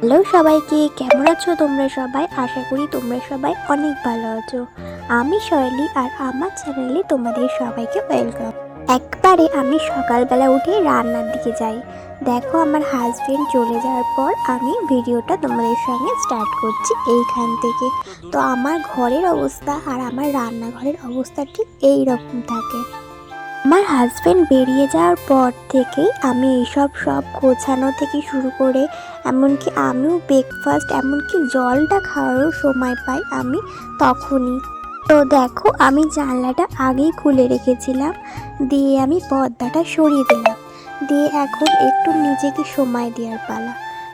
Hello সবাইকে, কেমন আছো তোমরা সবাই? আশা করি তোমরা সবাই অনেক ভালো আছো। আমি শৈলী আর আমার চ্যানেলে তোমাদের সবাইকে ওয়েলকাম। একবারে আমি সকালবেলা উঠে রান্নার দিকে যাই। দেখো আমার হাজবেন্ড চলে যাওয়ার পর আমি ভিডিওটা তোমাদের সঙ্গে স্টার্ট করছি এইখান থেকে। তো আমার ঘরের অবস্থা আর আমার রান্নাঘরের অবস্থা ঠিক এই রকম থাকে। আমার হাজব্যান্ড বেরিয়ে যাওয়ার পর থেকেই আমি এইসব সব গোছানো থেকে শুরু করে এমনকি আমিও ব্রেকফাস্ট এমনকি জলটা খাওয়ারও সময় পাই আমি তখনই। তো দেখো আমি জানলাটা আগেই খুলে রেখেছিলাম, দিয়ে আমি পর্দাটা সরিয়ে দিলাম, দিয়ে এখন একটু নিজেকে সময় দেওয়ার পালা।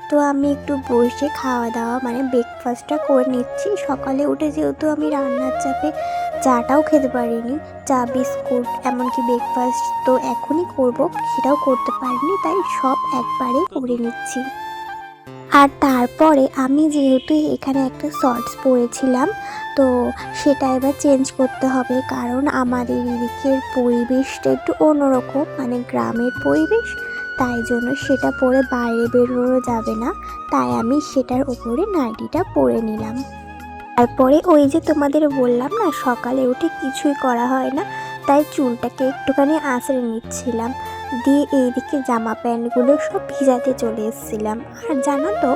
তো আমি একটু বসে খাওয়া দাওয়া মানে ব্রেকফাস্টটা করে নিচ্ছি। সকালে উঠে যেহেতু আমি রান্নার চাপে চাটাও খেতে পারিনি, চা বিস্কুট এমনকি ব্রেকফাস্ট তো এখনই করব সেটাও করতে পারিনি, তাই সব একবারে করে নিচ্ছি। আর তারপরে আমি যেহেতু এখানে একটা শর্টস পরেছিলাম, তো সেটা এবার চেঞ্জ করতে হবে, কারণ আমাদের এদিকের পরিবেশটা একটু অন্যরকম মানে গ্রামের পরিবেশ, তাই জন্য সেটা পরে বাইরে বেরোনো যাবে না, তাই আমি সেটার উপরে নাইটিটা পরে নিলাম। তারপরে ওই যে তোমাদের বললাম না সকালে উঠে কিছুই করা হয় না, তাই চুলটাকে একটুখানি আঁচড়ে নিচ্ছিলাম, দিয়ে এইদিকে জামা প্যান্টগুলো সব ভিজাতে চলে এসেছিলাম। আর জানো তো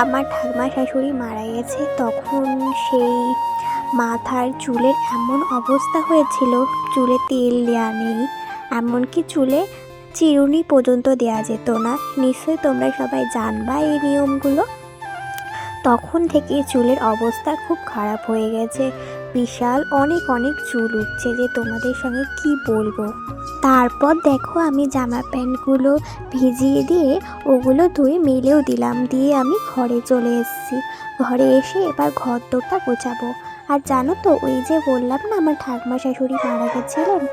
আমার ঠাকুমা শাশুড়ি মারা গেছে, তখন সেই মাথার চুলের এমন অবস্থা হয়েছিল, চুলে তেল দেওয়া নেই, এমনকি চুলে চিরুনি পর্যন্ত দেওয়া যেত না। নিশ্চয়ই তোমরা সবাই জানবা এই নিয়মগুলো। তখন থেকে চুলের অবস্থা খুব খারাপ হয়ে গেছে, বিশাল অনেক অনেক চুল উঠছে যে তোমাদের সঙ্গে কি বলবো। তারপর দেখো আমি জামা প্যান্টগুলো ভিজিয়ে দিয়ে ওগুলো ধুয়ে মেলেও দিলাম, দিয়ে আমি ঘরে চলে এসেছি। ঘরে এসে এবার ঘর দোরটা গোছাবো। আর জানো তো ওই যে বললাম না আমার ঠাকুমা শাশুড়ি মারা গেছিলেন,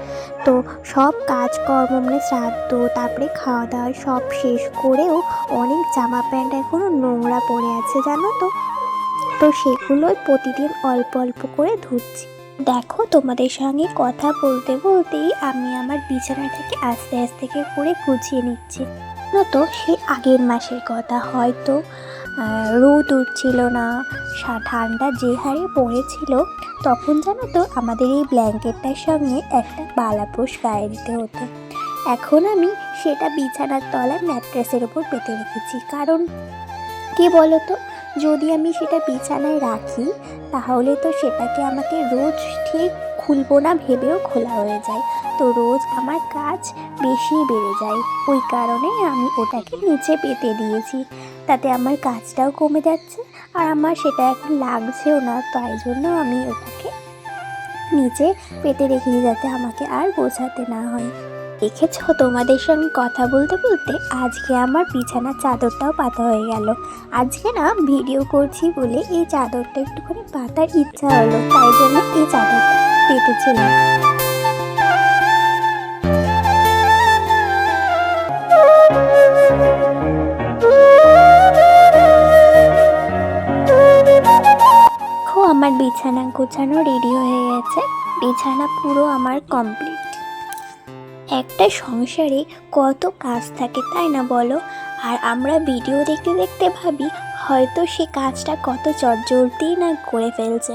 তো সব কাজকর্ম মানে শ্রাদ্ধ তারপরে খাওয়া দাওয়া সব শেষ করেও অনেক জামা প্যান্ট এখনও নোংরা পড়ে আছে জানো তো। তো সেগুলোই প্রতিদিন অল্প অল্প করে ধুচ্ছি। দেখো তোমাদের সঙ্গে কথা বলতে বলতেই আমি আমার বিছানাটাকে আস্তে আস্তে করে গুছিয়ে নিচ্ছি। তো সেই আগের মাসের কথা, হয়তো রোদ উঠছিল না, ঠান্ডা যে হারে পড়েছিল, তখন জানো তো আমাদের এই ব্ল্যাঙ্কেটটার সঙ্গে একটা বালাপোষ গায়ে দিতে হতো। এখন আমি সেটা বিছানার তলায় ম্যাট্রেসের ওপর পেতে রেখেছি, কারণ কি বলতো, যদি আমি সেটা বিছানায় রাখি তাহলে তো সেটাকে আমাকে রোজ ঠিক খুলবো না ভেবেও খোলা হয়ে যায়, তো রোজ আমার কাজ বেশি বেড়ে যায়। ওই কারণে আমি ওটাকে নিচে পেতে দিয়েছি, তাতে আমার কাজটাও কমে যাচ্ছে আর আমার সেটা এখন লাগছেও না, তাই জন্য আমি ওটাকে নিচে পেতে রেখেছি যাতে আমাকে আর গোছাতে না হয়। দেখেছ তোমাদের সঙ্গে কথা বলতে বলতে আজকে আমার বিছানার চাদরটাও পাতা হয়ে গেল। আজকে না ভিডিও করছি বলে এই চাদরটা একটুখানি পাতার ইচ্ছা হলো, তাই জন্য এই চাদরটা পেতেছিলাম। আমার বিছানা গোছানো রেডি হয়ে গেছে, বিছানা পুরো আমার কমপ্লিট। একটা সংসারে কত কাজ থাকে তাই না বলো, আর আমরা ভিডিও দেখতে দেখতে ভাবি হয়তো সে কাজটা কত চটজলদি না করে ফেলছে।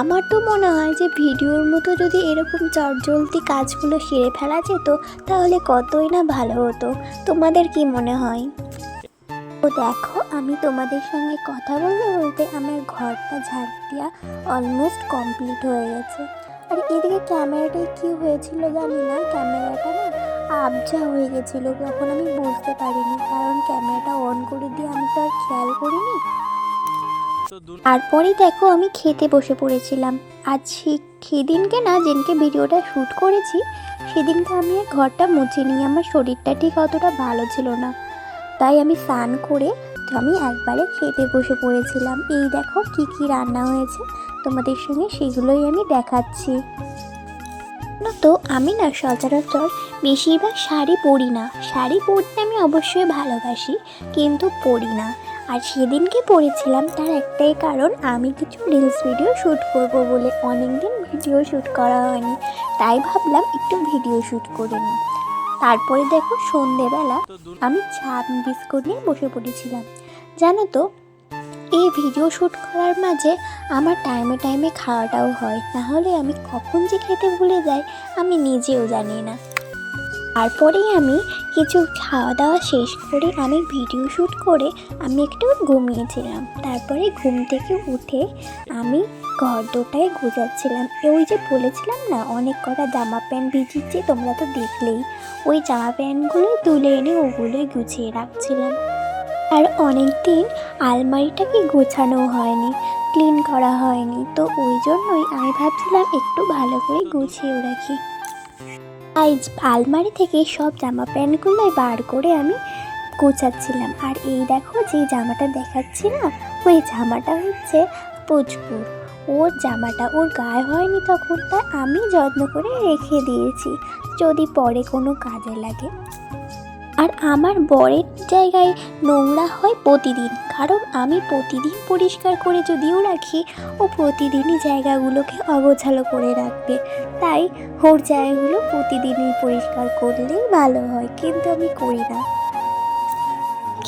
আমার তো মনে হয় যে ভিডিওর মতো যদি এরকম চটজলদি কাজগুলো সেরে ফেলা যেত তাহলে কতই না ভালো হতো। তোমাদের কি মনে হয়? তো দেখো আমি তোমাদের সঙ্গে কথা বলতে বলতে আমার ঘরটা ঝাড় দেওয়া অলমোস্ট কমপ্লিট হয়ে গেছে। আর এদিকে ক্যামেরাটায় কী হয়েছিল জানি না, ক্যামেরাটা না আবজা হয়ে গেছিলো, তখন আমি বুঝতে পারিনি, কারণ ক্যামেরাটা অন করে দিয়ে আমি তো আর খেয়াল করিনি। তারপরেই দেখো আমি খেতে বসে পড়েছিলাম। আজ সেদিনকে না যেদিনকে ভিডিওটা শ্যুট করেছি সেদিনকে আমি ঘরটা মুছে নিয়ে আমার শরীরটা ঠিক অতটা ভালো ছিল না, তাই আমি স্নান করে আমি একবারে খেতে বসে পড়েছিলাম। এই দেখো কি কি রান্না হয়েছে তোমাদের সঙ্গে সেগুলোই আমি দেখাচ্ছি। তো আমি না সচরাচর বেশিরভাগ শাড়ি পরি না, শাড়ি পরতে আমি অবশ্যই ভালোবাসি কিন্তু পরি না। আর সেদিনকে পরেছিলাম তার একটাই কারণ, আমি কিছু রিলস ভিডিও শ্যুট করব বলে, অনেক দিন ভিডিও শ্যুট করা হয়নি, তাই ভাবলাম একটু ভিডিও শ্যুট করে নিই। তারপরে দেখো সন্ধেবেলা আমি চা বিস্কুট নিয়ে বসে পড়েছিলাম, জানো তো, এই ভিডিও শ্যুট করার মাঝে আমার টাইমে টাইমে খাওয়াটাও হয়, নাহলে আমি কখন যে খেতে ভুলে যাই আমি নিজেও জানি না। তারপরেই আমি কিছু খাওয়া দাওয়া শেষ করে আমি ভিডিও শ্যুট করে আমি একটু ঘুমিয়েছিলাম। তারপরে ঘুম থেকে উঠে আমি ঘর দোটায় গুজাচ্ছিলাম। ওই যে বলেছিলাম না অনেক কটা জামা প্যান্ট ভিজিয়েছি, তোমরা তো দেখলেই। ওই জামা প্যান্টগুলোই তুলে এনে ওগুলোই গুছিয়ে রাখছিলাম। আর অনেক দিন আলমারিটাকে গোছানো হয়নি, ক্লিন করা হয়নি, তো ওই জন্যই আমি ভাবছিলাম একটু ভালো করে গুছিয়ে রাখি। তাই আলমারি থেকে সব জামা প্যান্টগুলোই বার করে আমি গোছাচ্ছিলাম। আর এই দেখো যে জামাটা দেখাচ্ছি না, ওই জামাটা হচ্ছে পুচকুর। ওর জামাটা ওর গায়ে হয়নি তখন, তাই আমি যত্ন করে রেখে দিয়েছি যদি পরে কোনো কাজে লাগে। আর আমার বরের জায়গায় নোংরা হয় প্রতিদিন, কারণ আমি প্রতিদিন পরিষ্কার করে যদিও রাখি, ও প্রতিদিনই জায়গাগুলোকে অগোছালো করে রাখবে। তাই ওর জায়গাগুলো প্রতিদিনই পরিষ্কার করলেই ভালো হয়, কিন্তু আমি করি না।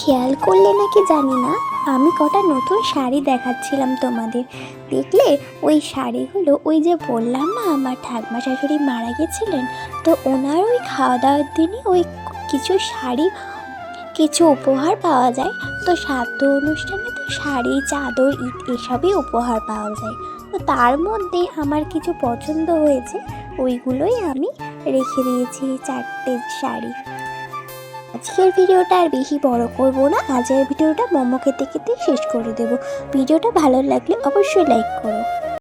খেয়াল করলে নাকি জানি না, আমি কটা নতুন শাড়ি দেখাচ্ছিলাম তোমাদের, দেখলে? ওই শাড়িগুলো ওই যে বললাম না আমার ঠাকুমা শাশুড়ি মারা গেছিলেন, তো ওনার ওই খাওয়া দাওয়ার দিনই ওই কিছু শাড়ি, কিছু উপহার পাওয়া যায়। তো শ্রাদ্ধ অনুষ্ঠানে তো শাড়ি, চাদর, এসবই উপহার পাওয়া যায়। তো তার মধ্যে আমার কিছু পছন্দ হয়েছে, ওইগুলোই আমি রেখে দিয়েছি 4টে শাড়ি। আজকের ভিডিওটা আর বেশি বড় করব না, আজকের ভিডিওটা মোমো খেতে খেতে শেষ করে দেব। ভিডিওটা ভালো লাগলে অবশ্যই লাইক করো।